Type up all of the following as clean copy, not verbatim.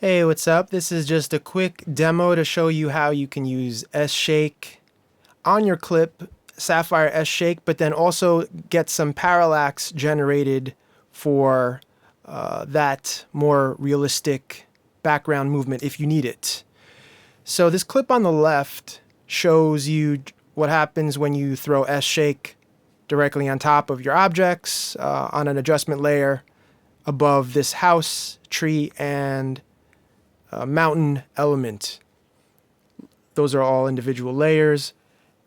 Hey, what's up? This is just a quick demo to show you how you can use S-Shake on your clip, Sapphire S-Shake, but then also get some parallax generated for that more realistic background movement if you need it. So this clip on the left shows you what happens when you throw S-Shake directly on top of your objects on an adjustment layer above this house, tree, and mountain element. Those are all individual layers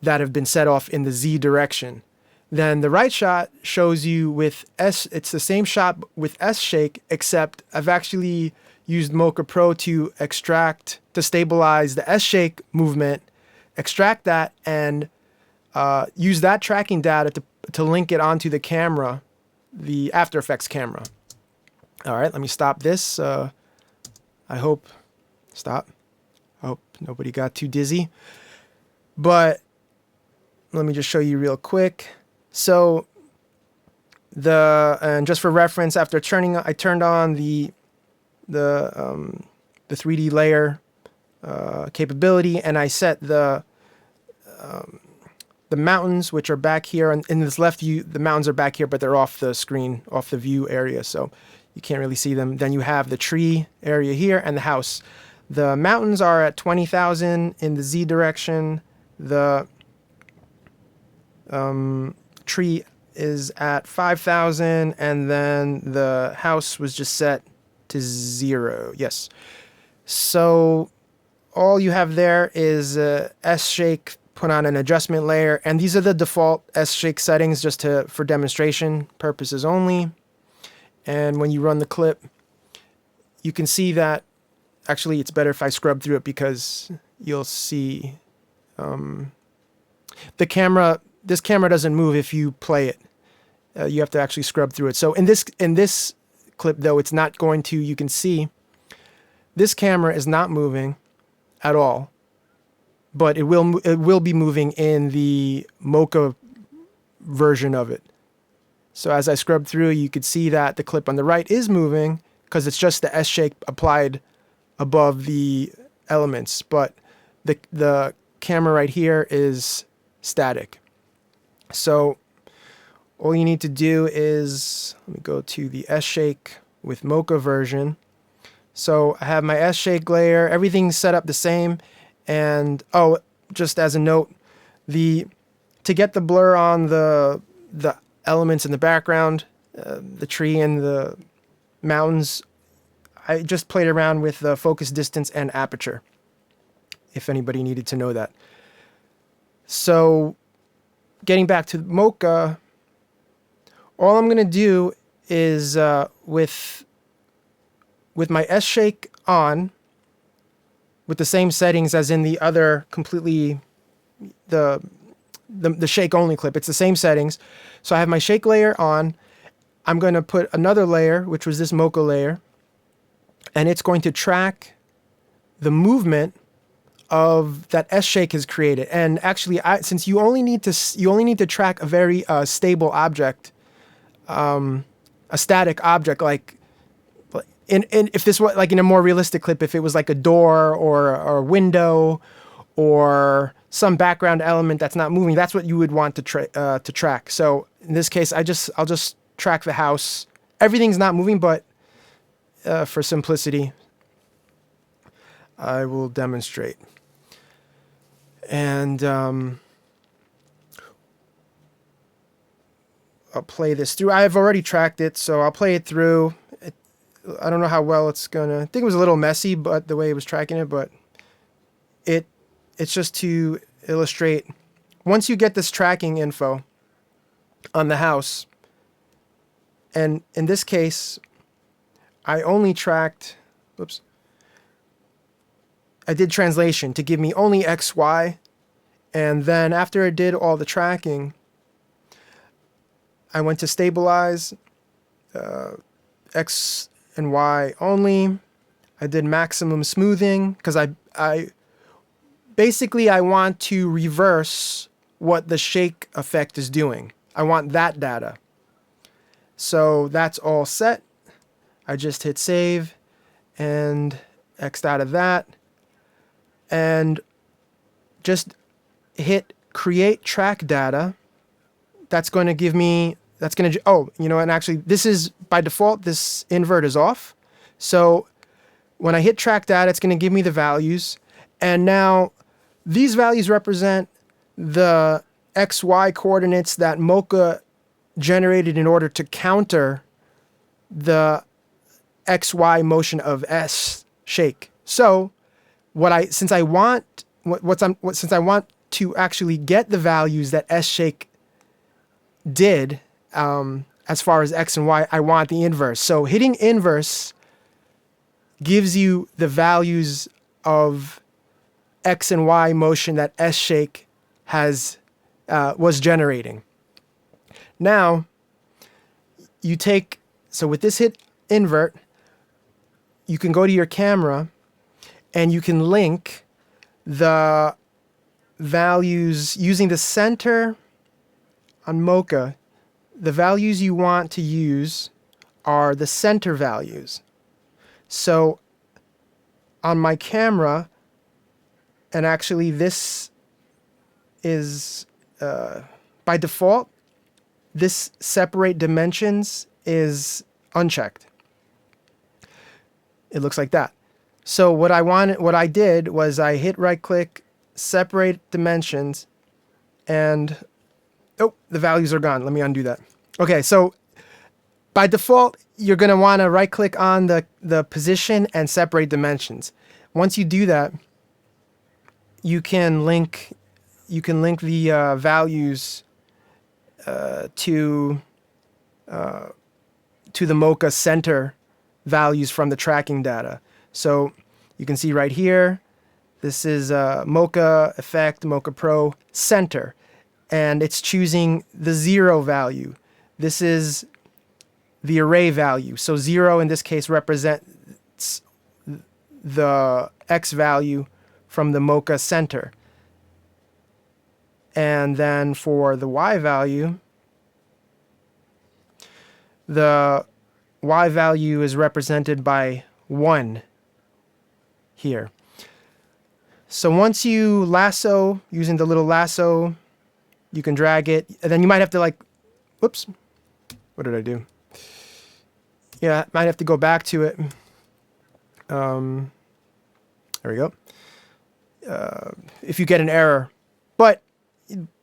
that have been set off in the Z direction. Then the right shot shows you with it's the same shot with S-Shake, except I've actually used Mocha Pro to stabilize the S-Shake movement, extract that, and use that tracking data to link it onto the camera, the After Effects camera. All right, let me stop this. I hope nobody got too dizzy. But let me just show you real quick. So and just for reference, after I turned on the 3D layer capability, and I set the mountains, which are back here in this left view. The mountains are back here, but they're off the screen, off the view area, so you can't really see them. Then you have the tree area here and the house. The mountains are at 20,000 in the Z direction. The tree is at 5,000, and then the house was just set to 0. Yes. So all you have there is S-Shake put on an adjustment layer, and these are the default S-Shake settings just for demonstration purposes only. And when you run the clip, you can see that actually it's better if I scrub through it, because you'll see this camera doesn't move if you play it. You have to actually scrub through it. So in this clip, though, it's not going to. You can see this camera is not moving at all, but it will be moving in the Mocha version of it. So as I scrub through, you could see that the clip on the right is moving because it's just the S-Shake applied above the elements, but the camera right here is static. So all you need to do is, let me go to the S-Shake with Mocha version. So I have my S-Shake layer, everything's set up the same. And oh, just as a note, to get the blur on the elements in the background, the tree and the mountains, I just played around with the focus distance and aperture, if anybody needed to know that. So getting back to Mocha, all I'm going to do is with my S-Shake on, with the same settings as in the other completely, the shake only clip. It's the same settings. So I have my shake layer on. I'm going to put another layer, which was this Mocha layer, and it's going to track the movement of that S-Shake has created. And actually, since you only need to track a very stable object, a static object, like if this was like in a more realistic clip, if it was like a door or a window or some background element that's not moving, that's what you would want to track. So in this case, I'll just track the house. Everything's not moving, but for simplicity, I will demonstrate. And I'll play this through. I've already tracked it, so I'll play it through. I don't know how well it's gonna. I think it was a little messy, but the way it was tracking it, but it's just to illustrate. Once you get this tracking info on the house, and in this case, I only tracked. Whoops. I did translation to give me only X, Y, and then after I did all the tracking, I went to stabilize X and Y only. I did maximum smoothing because I basically want to reverse what the shake effect is doing. I want that data. So that's all set. I just hit save, and X'd out of that. And just hit create track data. That's going to give me, that's going to, oh, you know, and actually this is by default, this invert is off. So when I hit track data, it's going to give me the values. And now these values represent the XY coordinates that Mocha generated in order to counter the XY motion of S shake. So since I want to actually get the values that S shake did, as far as X and Y, I want the inverse. So hitting inverse gives you the values of X and Y motion that S shake was generating. Now you take, so with this hit invert, you can go to your camera and you can link the values using the center on Mocha. The values you want to use are the center values. So on my camera, and actually this is by default, this separate dimensions is unchecked. It looks like that. So what I did was I hit right click, separate dimensions, and oh, the values are gone. Let me undo that. Okay, so by default, you're going to want to right click on the position and separate dimensions. Once you do that, you can link the values to the Mocha center values from the tracking data. So you can see right here, this is Mocha Effect, Mocha Pro center, and it's choosing the 0 value. This is the array value. So 0 in this case represents the X value from the Mocha center. And then for the Y value, the Y value is represented by 1 here. So once you lasso, using the little lasso, you can drag it, and then you might have to like, whoops, what did I do? Yeah, might have to go back to it. There we go. If you get an error, but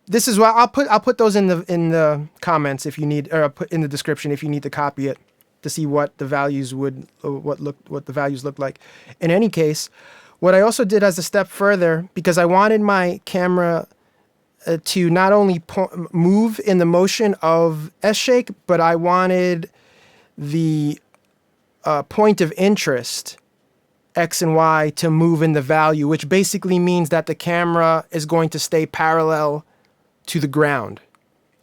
this is why I'll put those in the comments if you need, or I'll put in the description if you need to copy it to see what the values what the values look like. In any case, what I also did as a step further, because I wanted my camera to not only move in the motion of S-shake, but I wanted the point of interest, X and Y, to move in the value, which basically means that the camera is going to stay parallel to the ground.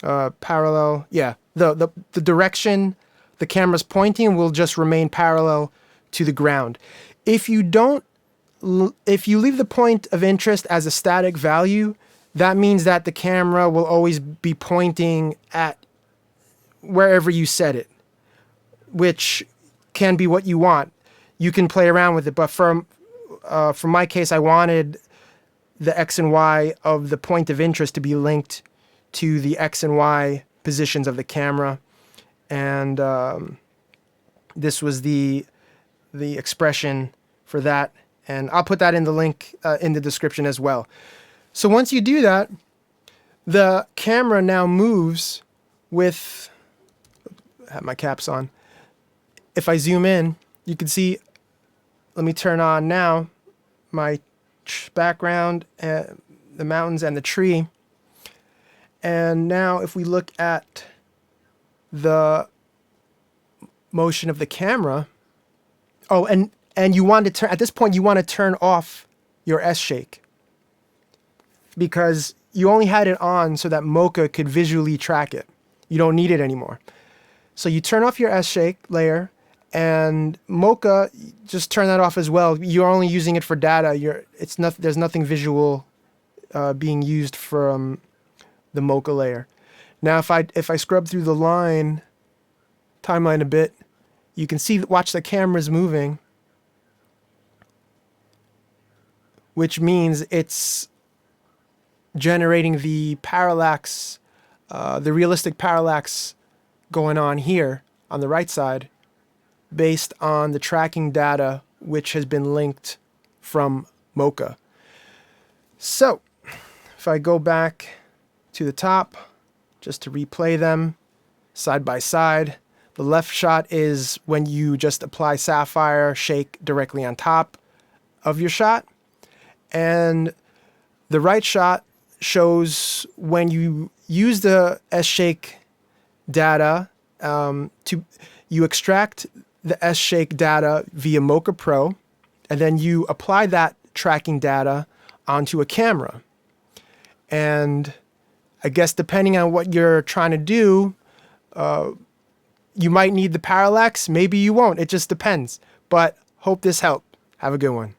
Parallel, yeah. The direction the camera's pointing will just remain parallel to the ground. If you leave the point of interest as a static value, that means that the camera will always be pointing at wherever you set it, which can be what you want. You can play around with it, but for my case, I wanted the X and Y of the point of interest to be linked to the X and Y positions of the camera, and this was the expression for that, and I'll put that in the link in the description as well. So once you do that, the camera now moves with, I have my caps on. If I zoom in, you can see, let me turn on now my background, the mountains and the tree. And now if we look at the motion of the camera, oh, and you want to turn, at this point you want to turn off your S-shake, because you only had it on so that Mocha could visually track it. You don't need it anymore. So you turn off your S-shake layer, and Mocha, just turn that off as well. You're only using it for data. There's nothing visual being used from the Mocha layer. Now if I scrub through the timeline a bit, you can see, watch the cameras moving. which means it's generating the parallax, the realistic parallax going on here on the right side based on the tracking data which has been linked from Mocha. So if I go back to the top just to replay them side by side, the left shot is when you just apply Sapphire shake directly on top of your shot, and the right shot shows when you use the S-shake data you extract the S-shake data via Mocha Pro, and then you apply that tracking data onto a camera. And I guess depending on what you're trying to do, you might need the parallax, maybe you won't. It just depends. But hope this helped. Have a good one.